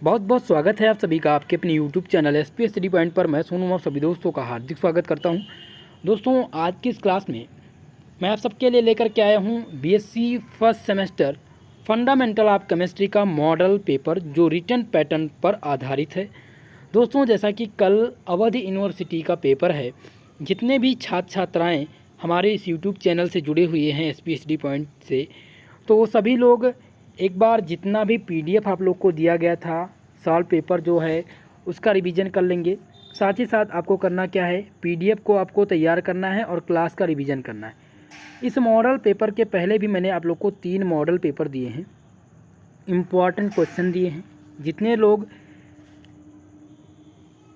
बहुत बहुत स्वागत है आप सभी का आपके अपने YouTube channel SP study point पर। मैं सोनू आप सभी दोस्तों का हार्दिक स्वागत करता हूं। दोस्तों आज की इस क्लास में मैं आप सबके लिए लेकर के आया हूं BSc first semester fundamental of chemistry का मॉडल पेपर जो रिटन पैटर्न पर आधारित है। दोस्तों जैसा कि कल अवध यूनिवर्सिटी का पेपर है, जितने भी छात्र छात्राएँ हमारे इस यूट्यूब चैनल से जुड़े हुए हैं एसपी स्टडी पॉइंट से, तो वो सभी लोग एक बार जितना भी पीडीएफ आप लोग को दिया गया था सॉल्व पेपर जो है उसका रिवीजन कर लेंगे। साथ ही साथ आपको करना क्या है, पीडीएफ को आपको तैयार करना है और क्लास का रिवीजन करना है। इस मॉडल पेपर के पहले भी मैंने आप लोग को 3 मॉडल पेपर दिए हैं, इम्पॉर्टेंट क्वेश्चन दिए हैं। जितने लोग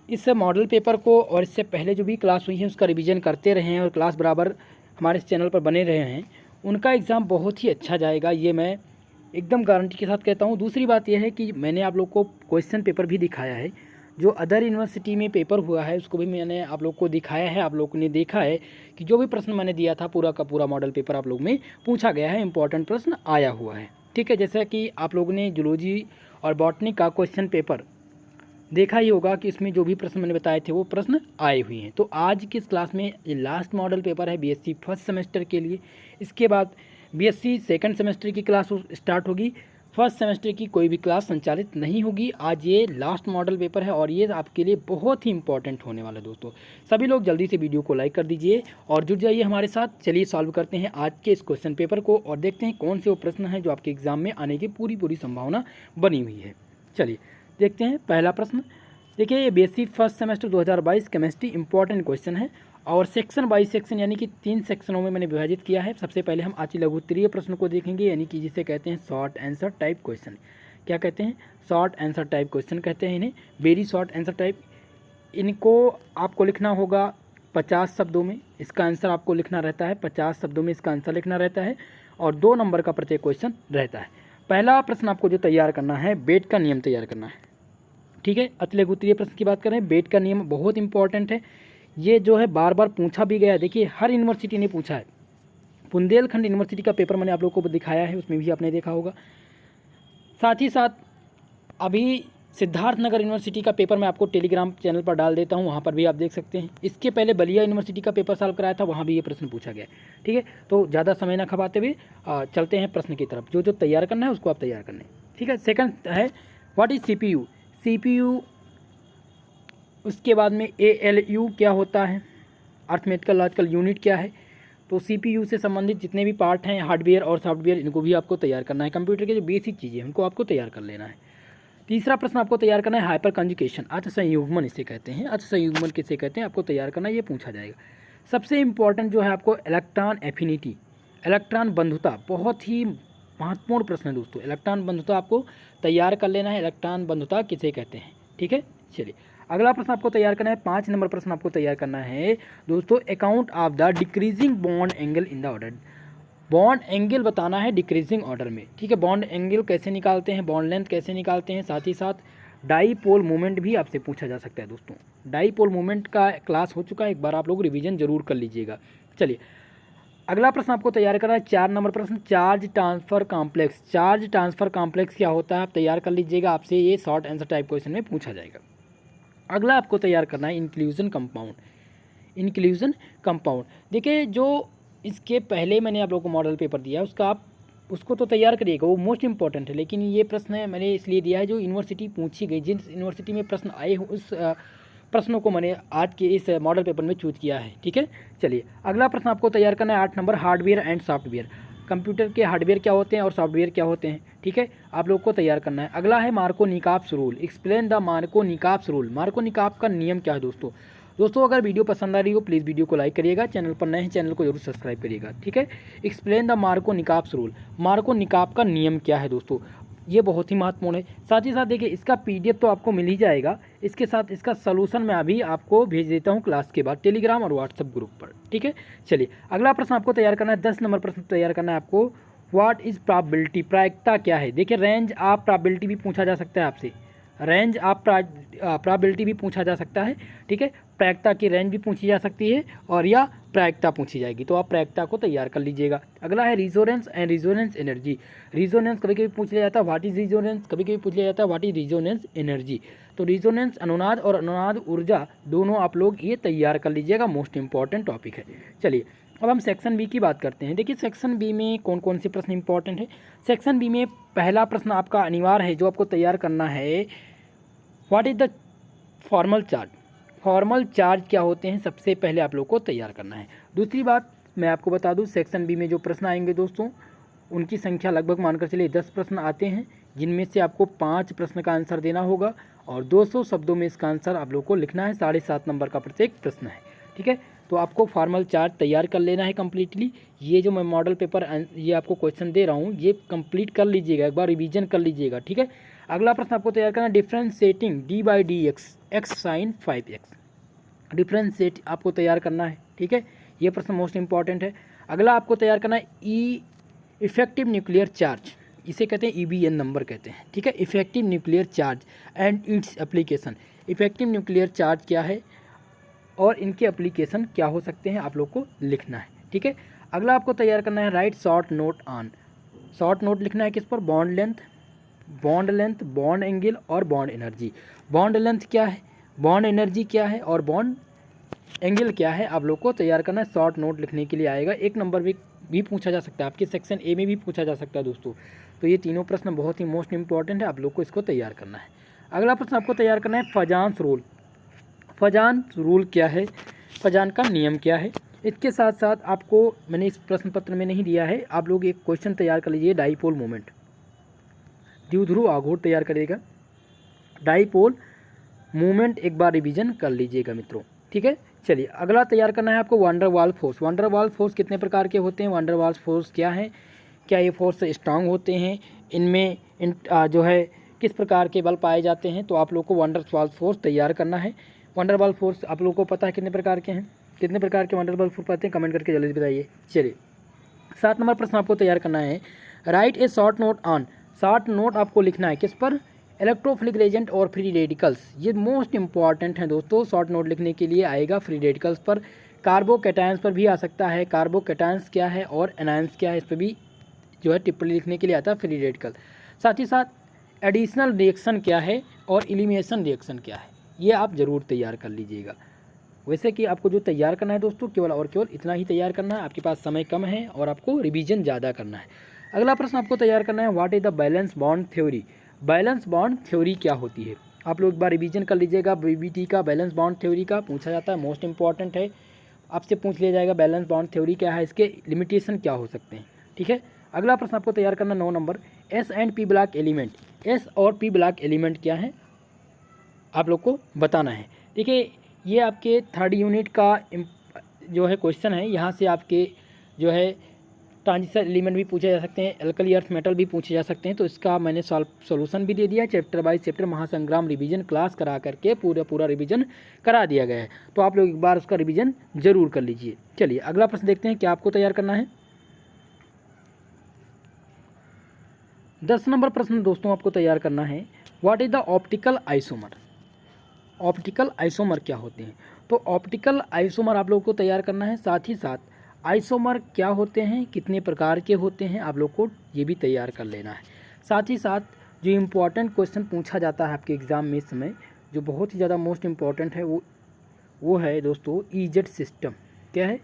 इस मॉडल पेपर को और इससे पहले जो भी क्लास हुई है उसका रिवीजन करते रहे हैं और क्लास बराबर हमारे इस चैनल पर बने रहे हैं, उनका एग्ज़ाम बहुत ही अच्छा जाएगा, ये मैं एकदम गारंटी के साथ कहता हूँ। दूसरी बात यह है कि मैंने आप लोग को क्वेश्चन पेपर भी दिखाया है, जो अदर यूनिवर्सिटी में पेपर हुआ है उसको भी मैंने आप लोग को दिखाया है। आप लोगों ने देखा है कि जो भी प्रश्न मैंने दिया था पूरा का पूरा मॉडल पेपर आप लोग में पूछा गया है, इंपॉर्टेंट प्रश्न आया हुआ है। ठीक है, जैसा कि आप लोगों ने जूलॉजी और बॉटनी का क्वेश्चन पेपर देखा ही होगा कि इसमें जो भी प्रश्न मैंने बताए थे वो प्रश्न आए हुए हैं। तो आज की इस क्लास में ये लास्ट मॉडल पेपर है बीएससी फर्स्ट सेमेस्टर के लिए। इसके बाद बीएससी सेकंड सेमेस्टर की क्लास स्टार्ट होगी, फर्स्ट सेमेस्टर की कोई भी क्लास संचालित नहीं होगी। आज ये लास्ट मॉडल पेपर है और ये आपके लिए बहुत ही इंपॉर्टेंट होने वाला है। दोस्तों सभी लोग जल्दी से वीडियो को लाइक कर दीजिए और जुड़ जाइए हमारे साथ। चलिए सॉल्व करते हैं आज के इस क्वेश्चन पेपर को और देखते हैं कौन से वो प्रश्न हैं जो आपके एग्जाम में आने की पूरी संभावना बनी हुई है। चलिए देखते हैं पहला प्रश्न। देखिए ये BSc first semester 2022 chemistry important question है और सेक्शन बाई सेक्शन यानी कि 3 सेक्शनों में मैंने विभाजित किया है। सबसे पहले हम अति लघु उत्तरीय प्रश्न को देखेंगे, यानी कि जिसे कहते हैं शॉर्ट आंसर टाइप क्वेश्चन। क्या कहते हैं? शॉर्ट आंसर टाइप क्वेश्चन कहते हैं इन्हें, वेरी शॉर्ट आंसर टाइप। इनको आपको लिखना होगा 50 शब्दों में, इसका आंसर आपको लिखना रहता है 50 शब्दों में इसका आंसर लिखना रहता है और 2 नंबर का प्रत्येक क्वेश्चन रहता है। पहला प्रश्न आपको जो तैयार करना है, बेट का नियम तैयार करना है। ठीक है, अति लघु उत्तरीय प्रश्न की बात करें, बेट का नियम बहुत इंपॉर्टेंट है। ये जो है बार बार पूछा भी गया, देखिए हर यूनिवर्सिटी ने पूछा है। बुंदेलखंड यूनिवर्सिटी का पेपर मैंने आप लोगों को दिखाया है, उसमें भी आपने देखा होगा। साथ ही साथ अभी सिद्धार्थनगर यूनिवर्सिटी का पेपर मैं आपको टेलीग्राम चैनल पर डाल देता हूं, वहां पर भी आप देख सकते हैं। इसके पहले बलिया यूनिवर्सिटी का पेपर सॉल्व कराया था, वहां भी ये प्रश्न पूछा गया। ठीक है, तो ज़्यादा समय ना खपाते हुए चलते हैं प्रश्न की तरफ। जो जो तैयार करना है उसको आप तैयार करना है। ठीक है, सेकंड है व्हाट इज सीपीयू। सीपीयू, उसके बाद में एएलयू क्या होता है, अर्थमेटिकल लॉजिकल यूनिट क्या है। तो सीपीयू से संबंधित जितने भी पार्ट हैं हार्डवेयर और सॉफ्टवेयर, इनको भी आपको तैयार करना है। कंप्यूटर के जो बेसिक चीज़ें हैं उनको आपको तैयार कर लेना है। तीसरा प्रश्न आपको तैयार करना है हाइपर कंजुगेशन, अर्थ संयुग्मन इसे कहते हैं। अर्थ संयुग्मन किसे कहते हैं आपको तैयार करना है, ये पूछा जाएगा। सबसे इंपॉर्टेंट जो है आपको इलेक्ट्रॉन एफिनिटी, इलेक्ट्रॉन बंधुता, बहुत ही महत्वपूर्ण प्रश्न है दोस्तों। इलेक्ट्रॉन बंधुता आपको तैयार कर लेना है, इलेक्ट्रॉन बंधुता किसे कहते हैं। ठीक है, चलिए अगला प्रश्न आपको तैयार करना है, 5 नंबर प्रश्न आपको तैयार करना है दोस्तों। Account of the decreasing bond angle in the order, bond angle बताना है डिक्रीजिंग ऑर्डर में। ठीक है, बॉन्ड एंगल कैसे निकालते हैं, बॉन्ड लेंथ कैसे निकालते हैं, साथ ही साथ डाईपोल मोमेंट भी आपसे पूछा जा सकता है दोस्तों। डाईपोल मोमेंट का क्लास हो चुका है, एक बार आप लोग रिवीजन जरूर कर लीजिएगा। चलिए अगला प्रश्न आपको तैयार करना है, 4 नंबर प्रश्न, charge transfer complex. Charge transfer complex क्या होता है आप तैयार कर लीजिएगा, आपसे ये शॉर्ट आंसर टाइप क्वेश्चन में पूछा जाएगा। अगला आपको तैयार करना है इंक्लूजन कंपाउंड। इंक्लूजन कंपाउंड देखिए, जो इसके पहले मैंने आप लोगों को मॉडल पेपर दिया है उसका आप उसको तो तैयार करिएगा, वो मोस्ट इंपॉर्टेंट है। लेकिन ये प्रश्न मैंने इसलिए दिया है जो यूनिवर्सिटी पूछी गई, जिस यूनिवर्सिटी में प्रश्न आए हो उस प्रश्नों को मैंने आज के इस मॉडल पेपर में चूज किया है। ठीक है, चलिए अगला प्रश्न आपको तैयार करना है 8 number, hardware and software. Computer के हार्डवेयर क्या होते हैं और सॉफ्टवेयर क्या होते हैं। ठीक है, आप लोग को तैयार करना है। अगला है Markovnikov's rule, explain the Markovnikov's rule. Markovnikov का नियम क्या है दोस्तों। अगर वीडियो पसंद आ रही हो प्लीज़ वीडियो को लाइक करिएगा, चैनल पर नए हैं चैनल को जरूर सब्सक्राइब करिएगा। ठीक है, explain the Markovnikov's rule, Markovnikov का नियम क्या है दोस्तों, ये बहुत ही महत्वपूर्ण है। साथ ही साथ देखिए इसका पीडीएफ तो आपको मिल ही जाएगा, इसके साथ इसका सलूशन मैं अभी आपको भेज देता हूँ क्लास के बाद टेलीग्राम और व्हाट्सएप ग्रुप पर। ठीक है, चलिए अगला प्रश्न आपको तैयार करना है, 10 नंबर प्रश्न तैयार करना है आपको, व्हाट इज प्रोबेबिलिटी, प्रायिकता क्या है। देखिए रेंज ऑफ प्रोबेबिलिटी भी पूछा जा सकता है आपसे, रेंज आप प्रोबेबिलिटी भी पूछा जा सकता है, ठीक है। प्रायिकता की रेंज भी पूछी जा सकती है और या प्रायिकता पूछी जाएगी, तो आप प्रायिकता को तैयार कर लीजिएगा। अगला है resonance and resonance energy. Resonance कभी कभी पूछ लिया जाता है व्हाट इज रिजोनेंस, कभी कभी पूछ लिया जाता है व्हाट इज रिजोनेंस एनर्जी। तो रिजोनेंस अनुनाद और अनुनाद ऊर्जा दोनों आप लोग ये तैयार कर लीजिएगा, मोस्ट इंपॉर्टेंट टॉपिक है। चलिए अब हम सेक्शन बी की बात करते हैं। देखिए सेक्शन बी में कौन कौन से प्रश्न इंपॉर्टेंट है। सेक्शन बी में पहला प्रश्न आपका अनिवार्य है जो आपको तैयार करना है, what is the formal charge. Formal charge क्या होते हैं, सबसे पहले आप लोग को तैयार करना है। दूसरी बात मैं आपको बता दूं, सेक्शन बी में जो प्रश्न आएंगे दोस्तों, उनकी संख्या लगभग मानकर चलिए 10 प्रश्न आते हैं, जिनमें से आपको 5 प्रश्न का आंसर देना होगा और 200 शब्दों में इसका आंसर आप लोग को लिखना है। 7.5 नंबर का प्रत्येक प्रश्न है, ठीक है। तो आपको फॉर्मल चार्ज तैयार कर लेना है कम्प्लीटली। ये जो मैं मॉडल पेपर ये आपको क्वेश्चन दे रहा हूँ, ये कंप्लीट कर लीजिएगा, एक बार रिवीजन कर लीजिएगा, ठीक है। अगला प्रश्न आपको तैयार करना है, differentiating d/dx x sin 5x। Differentiate आपको तैयार करना है, ठीक है। ये प्रश्न मोस्ट इंपॉर्टेंट है। अगला आपको तैयार करना है इफेक्टिव न्यूक्लियर चार्ज, इसे कहते हैं EBN नंबर कहते हैं, ठीक है। Effective nuclear charge and its application. Effective nuclear charge क्या है और इनके एप्लीकेशन क्या हो सकते हैं, आप लोग को लिखना है, ठीक है। अगला आपको तैयार करना है, right short note on. Short note लिखना है किस पर, बॉन्ड लेंथ, बॉन्ड एंगल और बॉन्ड एनर्जी। बॉन्ड लेंथ क्या है, बॉन्ड एनर्जी क्या है और बॉन्ड एंगल क्या है, आप लोग को तैयार करना है। शॉर्ट नोट लिखने के लिए आएगा, 1 नंबर भी पूछा जा सकता है, आपके सेक्शन ए में भी पूछा जा सकता है दोस्तों। तो ये तीनों प्रश्न बहुत ही मोस्ट इंपॉर्टेंट है, आप लोग को इसको तैयार करना है। अगला प्रश्न आपको तैयार करना है, फजान्स रूल। फजान्स रूल क्या है, फजान का नियम क्या है। इसके साथ साथ आपको मैंने इस प्रश्न पत्र में नहीं दिया है, आप लोग एक क्वेश्चन तैयार कर लीजिए, डाईपोल मोमेंट। द्विध्रुव आघूर्ण तैयार करेगा, डाईपोल मूवमेंट एक बार रिवीजन कर लीजिएगा मित्रों, ठीक है। चलिए अगला तैयार करना है आपको, वंडर वाल फोर्स। वंडर वाल फोर्स कितने प्रकार के होते हैं, वंडर वाल फोर्स क्या है, क्या ये फोर्स स्ट्रांग होते हैं, इनमें जो है किस प्रकार के बल पाए जाते हैं। तो आप लोग को वंडर वाल फोर्स तैयार करना है। वंडर वाल फोर्स आप लोग को पता है कितने प्रकार के हैं, कितने प्रकार के वंडर वाल फोर्स पाते हैं, कमेंट करके जल्दी बताइए। चलिए 7 नंबर प्रश्न आपको तैयार करना है, right A short note on. Short note आपको लिखना है किस पर, इलेक्ट्रोफिलिक रेजेंट और फ्री रेडिकल्स। ये मोस्ट इंपॉर्टेंट है दोस्तों, शॉर्ट नोट लिखने के लिए आएगा फ्री रेडिकल्स पर, कार्बोकैटायंस पर भी आ सकता है, कार्बोकैटायंस क्या है और एनायंस क्या है, इस पर भी जो है टिप्पणी लिखने के लिए आता है फ्री रेडिकल। साथ ही साथ एडिशनल रिएक्शन क्या है और एलिमिनेशन रिएक्शन क्या है, ये आप ज़रूर तैयार कर लीजिएगा। वैसे कि आपको जो तैयार करना है दोस्तों, केवल और केवल इतना ही तैयार करना है, आपके पास समय कम है और आपको रिवीजन ज़्यादा करना है। अगला प्रश्न आपको तैयार करना है, what is the valence bond theory. Valence bond theory क्या होती है, आप लोग एक बार रिवीजन कर लीजिएगा। BBT का बैलेंस बॉन्ड थ्योरी का पूछा जाता है, मोस्ट इंपॉर्टेंट है, आपसे पूछ लिया जाएगा बैलेंस बॉन्ड थ्योरी क्या है, इसके लिमिटेशन क्या हो सकते हैं, ठीक है। अगला प्रश्न आपको तैयार करना 9 number, S and P block element. S और P ब्लॉक एलिमेंट क्या है, आप लोग को बताना है। देखिए ये आपके 3rd यूनिट का जो है क्वेश्चन है, यहाँ से आपके जो है ट्रांजिशन एलिमेंट भी पूछे जा सकते हैं, एल्कली अर्थ मेटल भी पूछे जा सकते हैं। तो इसका मैंने सॉल्यूशन भी दे दिया, चैप्टर बाय चैप्टर महासंग्राम रिवीजन क्लास करा करके पूरा रिवीजन करा दिया गया है। तो आप लोग एक बार उसका रिवीजन जरूर कर लीजिए। चलिए अगला प्रश्न देखते हैं क्या आपको तैयार करना है। 10 नंबर प्रश्न दोस्तों आपको तैयार करना है, what is the optical isomer. Optical isomer क्या होते हैं, तो ऑप्टिकल आइसोमर आप लोग को तैयार करना है। साथ ही साथ आइसोमर क्या होते हैं, कितने प्रकार के होते हैं, आप लोग को ये भी तैयार कर लेना है। साथ ही साथ जो इम्पोर्टेंट क्वेश्चन पूछा जाता है आपके एग्ज़ाम में इस समय, जो बहुत ही ज़्यादा मोस्ट इम्पॉर्टेंट है, वो है दोस्तों EZ सिस्टम। क्या है,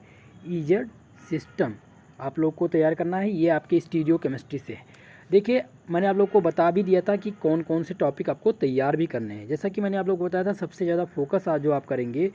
EZ सिस्टम आप लोग को तैयार करना है। ये आपके स्टीरियो केमिस्ट्री से है। देखिए मैंने आप लोग को बता भी दिया था कि कौन कौन से टॉपिक आपको तैयार भी करने हैं। जैसा कि मैंने आप लोग को बताया था, सबसे ज़्यादा फोकस आज जो आप करेंगे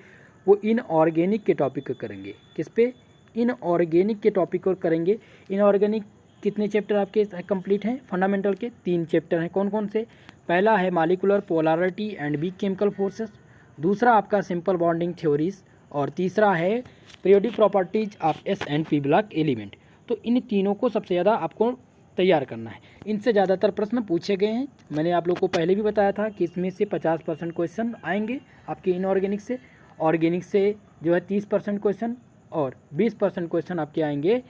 वो इनऑर्गेनिक के टॉपिक को करेंगे। किस पे, इनऑर्गेनिक के टॉपिक को करेंगे। इनऑर्गेनिक कितने चैप्टर आपके कंप्लीट हैं, फंडामेंटल के 3 चैप्टर हैं। कौन कौन से, पहला है molecular polarity and weak chemical forces, दूसरा आपका सिंपल बॉन्डिंग थ्योरीज और तीसरा है periodic properties of S and P block element. तो इन तीनों को सबसे ज़्यादा आपको तैयार करना है। इनसे ज़्यादातर प्रश्न पूछे गए हैं। मैंने आप लोग को पहले भी बताया था कि इसमें से 50% क्वेश्चन आएंगे आपके इनऑर्गेनिक से, ऑर्गेनिक से जो है 30% क्वेश्चन और 20% क्वेश्चन आपके आएंगे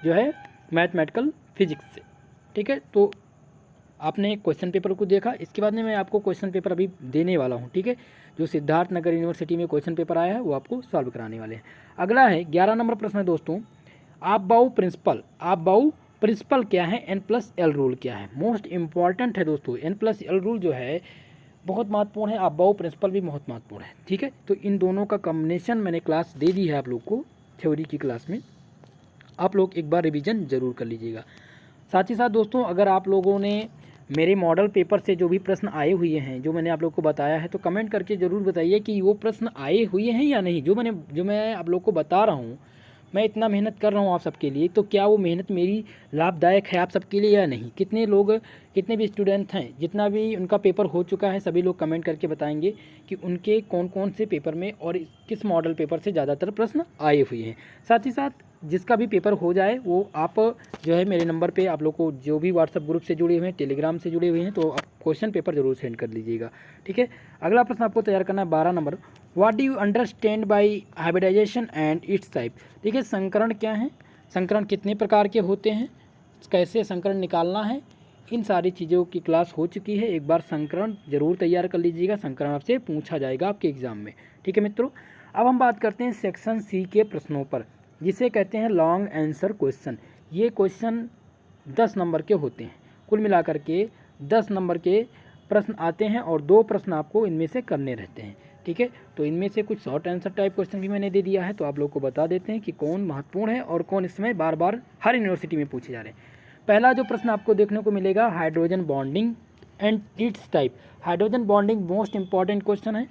जो है मैथमेटिकल फिजिक्स से, ठीक है। तो आपने क्वेश्चन पेपर को देखा, इसके बाद में मैं आपको क्वेश्चन पेपर अभी देने वाला हूँ, ठीक है। जो सिद्धार्थ नगर यूनिवर्सिटी में क्वेश्चन पेपर आया है वो आपको सॉल्व कराने वाले हैं। अगला है 11 नंबर प्रश्न है दोस्तों, आप बाऊ प्रिंसिपल क्या है, N+L रूल क्या है। मोस्ट इंपॉर्टेंट है दोस्तों, N+L रूल जो है बहुत महत्वपूर्ण है, आप बाऊ प्रिंसिपल भी बहुत महत्वपूर्ण है, ठीक है। तो इन दोनों का कॉम्बिनेशन मैंने क्लास दे दी है आप लोग को थ्योरी की क्लास में, आप लोग एक बार रिवीजन ज़रूर कर लीजिएगा। साथ ही साथ दोस्तों, अगर आप लोगों ने मेरे मॉडल पेपर से जो भी प्रश्न आए हुए हैं जो मैंने आप लोग को बताया है, तो कमेंट करके ज़रूर बताइए कि वो प्रश्न आए हुए हैं या नहीं। जो मैं आप लोग को बता रहा हूँ, मैं इतना मेहनत कर रहा हूँ आप सबके लिए, तो क्या वो मेहनत मेरी लाभदायक है आप सबके लिए या नहीं। कितने भी स्टूडेंट हैं, जितना भी उनका पेपर हो चुका है, सभी लोग कमेंट करके बताएंगे कि उनके कौन कौन से पेपर में और किस मॉडल पेपर से ज़्यादातर प्रश्न आए हुए हैं। साथ ही साथ जिसका भी पेपर हो जाए वो आप जो है मेरे नंबर पे, आप लोग को जो भी व्हाट्सएप ग्रुप से जुड़े हुए हैं, टेलीग्राम से जुड़े हुए हैं, तो आप क्वेश्चन पेपर जरूर सेंड कर लीजिएगा, ठीक है। अगला प्रश्न आपको तैयार करना है 12 number, what do you understand by hybridization and it's type. ठीक है, संकरण क्या है, संकरण कितने प्रकार के होते हैं, कैसे संकरण निकालना है, इन सारी चीज़ों की क्लास हो चुकी है। एक बार संकरण जरूर तैयार कर लीजिएगा, संकरण आपसे पूछा जाएगा आपके एग्जाम में, ठीक है मित्रों। अब हम बात करते हैं सेक्शन सी के प्रश्नों पर, जिसे कहते हैं लॉन्ग आंसर क्वेश्चन। ये क्वेश्चन 10 नंबर के होते हैं, कुल मिलाकर के 10 नंबर के प्रश्न आते हैं और 2 प्रश्न आपको इनमें से करने रहते हैं, ठीक है। तो इनमें से कुछ शॉर्ट आंसर टाइप क्वेश्चन भी मैंने दे दिया है, तो आप लोग को बता देते हैं कि कौन महत्वपूर्ण है और कौन इस समय बार बार हर यूनिवर्सिटी में पूछे जा रहे हैं। पहला जो प्रश्न आपको देखने को मिलेगा, hydrogen bonding and it's type. Hydrogen bonding most important question है।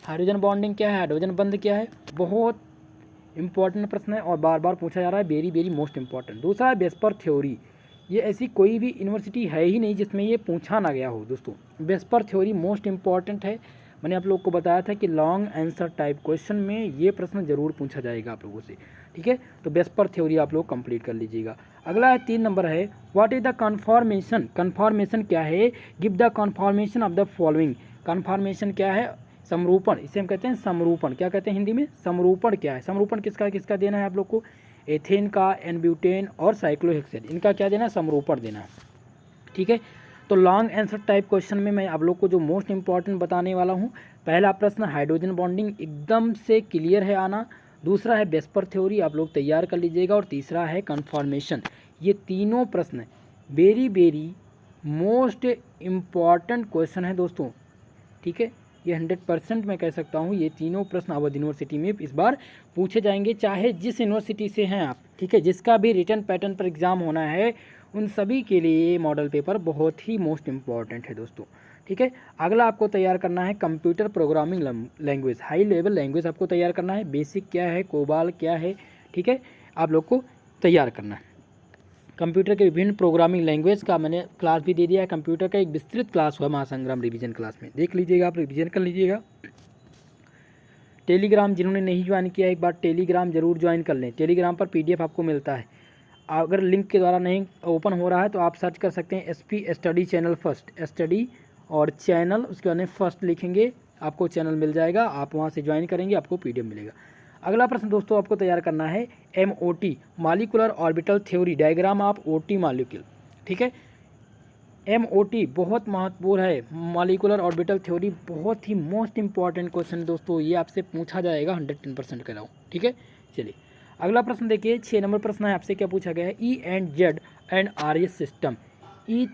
हाइड्रोजन बॉन्डिंग क्या है, हाइड्रोजन बंध क्या है, बहुत इंपॉर्टेंट प्रश्न है और बार बार पूछा जा रहा है, वेरी वेरी मोस्ट इंपॉर्टेंट। दूसरा है वेस्पर थ्योरी, ये ऐसी कोई भी यूनिवर्सिटी है ही नहीं जिसमें ये पूछा ना गया हो दोस्तों। वेस्पर थ्योरी मोस्ट इंपॉर्टेंट है, मैंने आप लोग को बताया था कि लॉन्ग आंसर टाइप क्वेश्चन में ये प्रश्न जरूर पूछा जाएगा आप लोगों से, ठीक है। तो वेस्पर थ्योरी आप लोग कंप्लीट कर लीजिएगा। अगला है 3 नंबर है, what is the conformation. Conformation क्या है, give the conformation of the following. Conformation क्या है, समरूपण, इसे हम कहते हैं समरूपण। क्या कहते हैं हिंदी में, समरूपण क्या है, समरूपण किसका देना है आप लोग को, एथेन का, एन-ब्यूटेन और साइक्लोहेक्सेन, इनका क्या देना है, समरूपण देना है, ठीक है। तो लॉन्ग आंसर टाइप क्वेश्चन में मैं आप लोग को जो मोस्ट इंपॉर्टेंट बताने वाला हूँ, पहला प्रश्न हाइड्रोजन बॉन्डिंग एकदम से क्लियर है आना, दूसरा है वेस्पर थ्योरी आप लोग तैयार कर लीजिएगा, और तीसरा है कन्फॉर्मेशन। ये तीनों प्रश्न very very most important question है दोस्तों, ठीक है। ये 100% मैं कह सकता हूँ, ये तीनों प्रश्न अवध यूनिवर्सिटी में इस बार पूछे जाएंगे, चाहे जिस यूनिवर्सिटी से हैं आप, ठीक है। जिसका भी रिटन पैटर्न पर एग्जाम होना है, उन सभी के लिए मॉडल पेपर बहुत ही मोस्ट इम्पॉर्टेंट है दोस्तों, ठीक है। अगला आपको तैयार करना है computer programming language, high level language आपको तैयार करना है। बेसिक क्या है, कोबाल क्या है, ठीक है, आप लोग को तैयार करना है। कंप्यूटर के विभिन्न प्रोग्रामिंग लैंग्वेज का मैंने क्लास भी दे दिया है, कंप्यूटर का एक विस्तृत क्लास हुआ महासंग्राम रिवीजन क्लास में, देख लीजिएगा, आप रिवीजन कर लीजिएगा। टेलीग्राम जिन्होंने नहीं ज्वाइन किया, एक बार टेलीग्राम जरूर ज्वाइन कर लें, टेलीग्राम पर PDF आपको मिलता है। अगर लिंक के द्वारा नहीं ओपन हो रहा है तो आप सर्च कर सकते हैं SP study channel first, study और चैनल, उसके बाद में फर्स्ट लिखेंगे, आपको चैनल मिल जाएगा, आप वहाँ से ज्वाइन करेंगे, आपको PDF मिलेगा। अगला प्रश्न दोस्तों आपको तैयार करना है MOT, molecular orbital theory, diagram of OT molecule, ठीक है। MOT बहुत महत्वपूर्ण है, मॉलिक्यूलर ऑर्बिटल थ्योरी बहुत ही मोस्ट इंपॉर्टेंट क्वेश्चन दोस्तों, ये आपसे पूछा जाएगा, 110% कह रहा हूँ, ठीक है। चलिए अगला प्रश्न देखिए, 6 नंबर प्रश्न है, आपसे क्या पूछा गया है, E&Z and RS system. E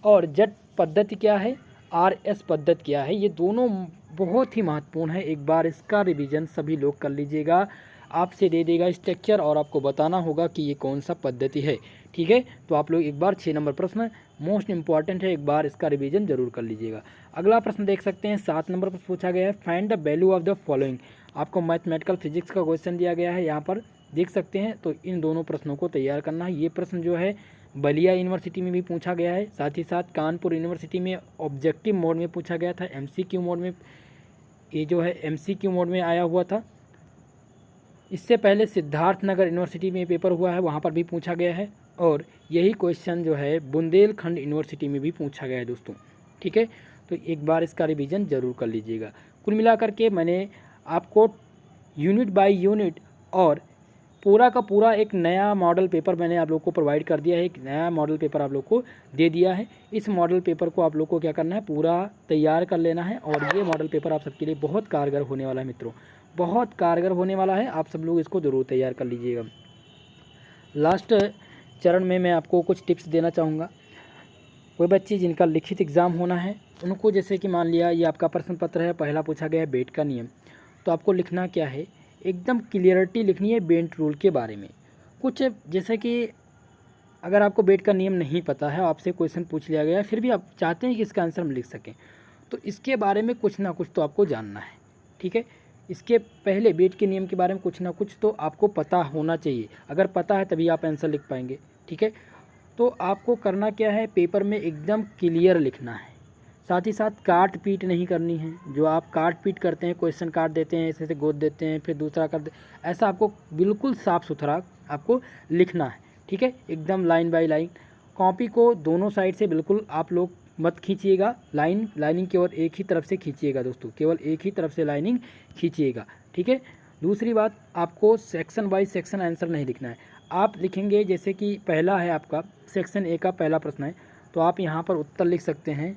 और Z पद्धति क्या है, RS पद्धति क्या है, ये दोनों बहुत ही महत्वपूर्ण है। एक बार इसका रिवीजन सभी लोग कर लीजिएगा, आपसे दे देगा स्ट्रक्चर और आपको बताना होगा कि ये कौन सा पद्धति है, ठीक है। तो आप लोग एक बार 6 नंबर प्रश्न मोस्ट इंपॉर्टेंट है, एक बार इसका रिवीजन जरूर कर लीजिएगा। अगला प्रश्न देख सकते हैं, 7 नंबर पर पूछा गया है, find the value of the following. आपको मैथमेटिकल फिजिक्स का क्वेश्चन दिया गया है, यहाँ पर देख सकते हैं। तो इन दोनों प्रश्नों को तैयार करना है। ये प्रश्न जो है बलिया यूनिवर्सिटी में भी पूछा गया है, साथ ही साथ कानपुर यूनिवर्सिटी में ऑब्जेक्टिव मोड में पूछा गया था, MCQ मोड में, ये जो है MCQ मोड में आया हुआ था। इससे पहले सिद्धार्थनगर यूनिवर्सिटी में पेपर हुआ है, वहाँ पर भी पूछा गया है, और यही क्वेश्चन जो है बुंदेलखंड यूनिवर्सिटी में भी पूछा गया है दोस्तों, ठीक है। तो एक बार इसका रिवीजन जरूर कर लीजिएगा। कुल मिलाकर के मैंने आपको यूनिट बाय यूनिट और पूरा का पूरा एक नया मॉडल पेपर मैंने आप लोग को प्रोवाइड कर दिया है, एक नया मॉडल पेपर आप लोग को दे दिया है। इस मॉडल पेपर को आप लोग को क्या करना है, पूरा तैयार कर लेना है और ये मॉडल पेपर आप सबके लिए बहुत कारगर होने वाला है मित्रों, बहुत कारगर होने वाला है। आप सब लोग इसको ज़रूर तैयार कर लीजिएगा। लास्ट चरण में मैं आपको कुछ टिप्स देना चाहूँगा। कोई बच्चे जिनका लिखित एग्ज़ाम होना है उनको, जैसे कि मान लिया ये आपका प्रश्न पत्र है, पहला पूछा गया है बेट का नियम, तो आपको लिखना क्या है, एकदम क्लियरिटी लिखनी है बेट रूल के बारे में। कुछ जैसे कि अगर आपको बेट का नियम नहीं पता है, आपसे क्वेश्चन पूछ लिया गया है, फिर भी आप चाहते हैं कि इसका आंसर हम लिख सकें, तो इसके बारे में कुछ ना कुछ तो आपको जानना है, ठीक है। इसके पहले बेट के नियम के बारे में कुछ ना कुछ तो आपको पता होना चाहिए। अगर पता है तभी आप आंसर लिख पाएंगे, ठीक है। तो आपको करना क्या है, पेपर में एकदम क्लियर लिखना है, साथ ही साथ काट पीट नहीं करनी है। जो आप काट पीट करते हैं, क्वेश्चन काट देते हैं, ऐसे गोद देते हैं, फिर दूसरा कर ऐसा आपको बिल्कुल साफ़ सुथरा आपको लिखना है, ठीक है, एकदम लाइन बाय लाइन। कॉपी को दोनों साइड से बिल्कुल आप लोग मत खींचिएगा, लाइनिंग केवल एक ही तरफ से खींचिएगा दोस्तों, केवल एक ही तरफ से लाइनिंग खींचिएगा, ठीक है। दूसरी बात, आपको सेक्शन बाय सेक्शन आंसर नहीं लिखना है। आप लिखेंगे जैसे कि पहला है आपका सेक्शन ए का पहला प्रश्न है, तो आप यहाँ पर उत्तर लिख सकते हैं।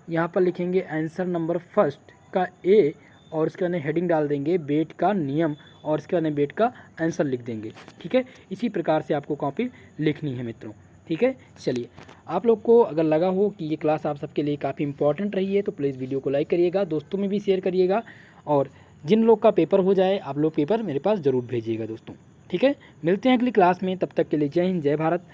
यहाँ पर लिखेंगे आंसर नंबर फर्स्ट का ए और उसके बाद हेडिंग डाल देंगे बेट का नियम और इसके बाद बेट का आंसर लिख देंगे, ठीक है। इसी प्रकार से आपको कॉपी लिखनी है मित्रों, ठीक है। चलिए, आप लोग को अगर लगा हो कि ये क्लास आप सबके लिए काफ़ी इंपॉर्टेंट रही है तो प्लीज़ वीडियो को लाइक करिएगा, दोस्तों में भी शेयर करिएगा, और जिन लोग का पेपर हो जाए आप लोग पेपर मेरे पास ज़रूर भेजिएगा दोस्तों, ठीक है। मिलते हैं अगली क्लास में, तब तक के लिए जय हिंद जय भारत।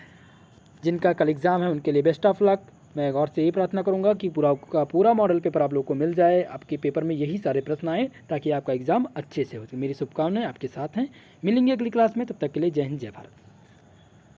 जिनका कल एग्ज़ाम है उनके लिए बेस्ट ऑफ लक। मैं गौर से यही प्रार्थना करूंगा कि पूरा का पूरा मॉडल पेपर आप लोग को मिल जाए, आपके पेपर में यही सारे प्रश्न आए ताकि आपका एग्ज़ाम अच्छे से हो। मेरी शुभकामनाएं आपके साथ हैं। मिलेंगे अगली क्लास में, तब तक के लिए जय हिंद जय भारत।